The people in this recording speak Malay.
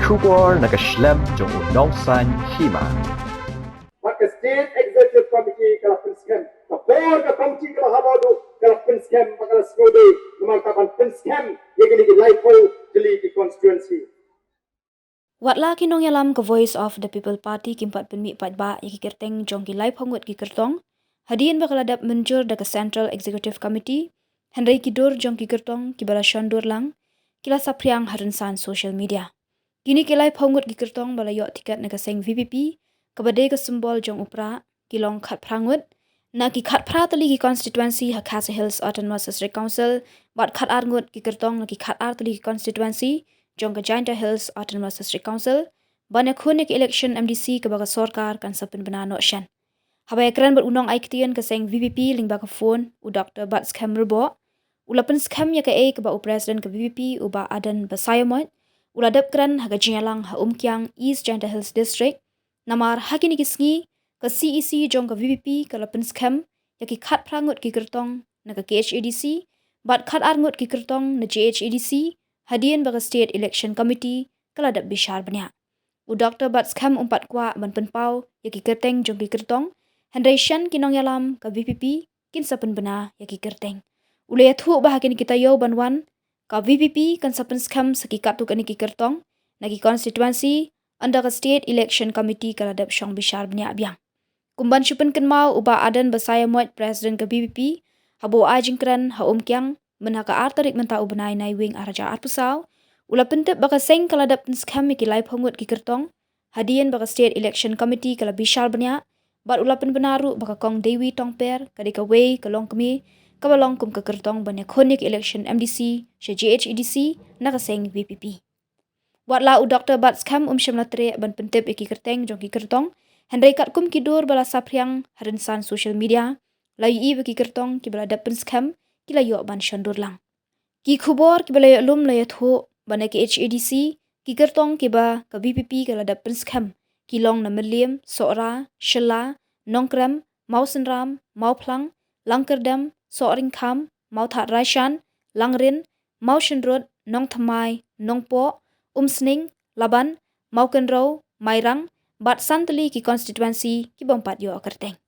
Kubor nakaslem jong unong san Hima. Maka State Executive Committee kala Pynskhem, kapor ka committee kala Hamadu kala Pynskhem bakal skode memantapan Pynskhem yegi laipo jeli ki constituency. Watla kinong yalam ke Voice of the People Party kimpat penmi patba yaki Kyrtong jong ki lai phongut ki Kyrtong. Hadien bakal adap menjur da ke Central Executive Committee. Henry kidur jong ki Kyrtong ki bala Shondur lang kila sapriang harensan social media. Kini ki lai phongut ki Kyrtong bala yok tiket naga seng VPP kabade ke simbol jong upra kilong khat prangut na ki khat pra tali ki constituency ha Khadc Hills Autonomous District Council bat khat arngut ki Kyrtong na ki khat ar tali ki constituency jong ke Jhadc Hills Autonomous District Council banyak khune ki election MDC ke baga sorkar kan sapin benano shan. Habai kran berunong aiktian ke seng VPP ling baga phone u Dr. Pynskhem rebo ula Pynskhem ya ke ke ba u president ke VPP u ba adan basayamot ula dap kran haga jinyalang ha umkyang East Jhadc Hills District namar hakini kisngi ke CEC jong ke VPP ke la Pynskhem ya ki khat prangut ki Kyrtong na ke Khadc bat khat arngut ki Kyrtong na Jhadc Hadien baga State Election Committee kala dap bishar banyak. U Dr. Pynskhem umpat kwa ban penpau ya ki Kyrtong jong ki Kyrtong Hendration kinong yalam ka VPP kin sapen bena ya ki Kyrtong. Ule thu bahakin kita yo banwan ka VPP kan sapen Pynskhem saki katu kan ki Kyrtong na ki constituency under ka State Election Committee kala dap shong bishar banyak biang. Kumban syupen kan mau uba adan basaya muat president ka VPP habo ajingkran ha umkyang menaka artarik menta ubenai nai wing araja arpusau ula pentep baka seng kala dap Pynskhem ki lai phongut ki Kyrtong Hadien baka State Election Committee kala bishar banyak bat ula penbenaru baka kong Dewi Tongper kadika wei kalong kemi kabalong kum ke Kyrtong banyak khonik election MDC sya Jhadc na kaseng VPP. Watla u Dr. Pynskhem syamlatre ban pentep ki Kyrtong jong ki Kyrtong Henry kat kum kidur bala sapriang harensan social media lai i ki Kyrtong ki bala dap Pynskhem ki la yo ban Shondur lang. Ki khubor ki bala lum la yatho bana ki Jhadc ki Kyrtong ki ba ka VPP ki la dap Pynskhem ki long na Merliam, Sora, Shela, Nongkram, Mausenram, Mauplang, Langkerdam, Soringkham, Mauthat Raishan, Langrin, Maushenrod, Nongthamai, Nongpo, Umsning, Laban, Maukenro, Mairang, Bat Santali ki constituency ki bompat yo Kyrtong.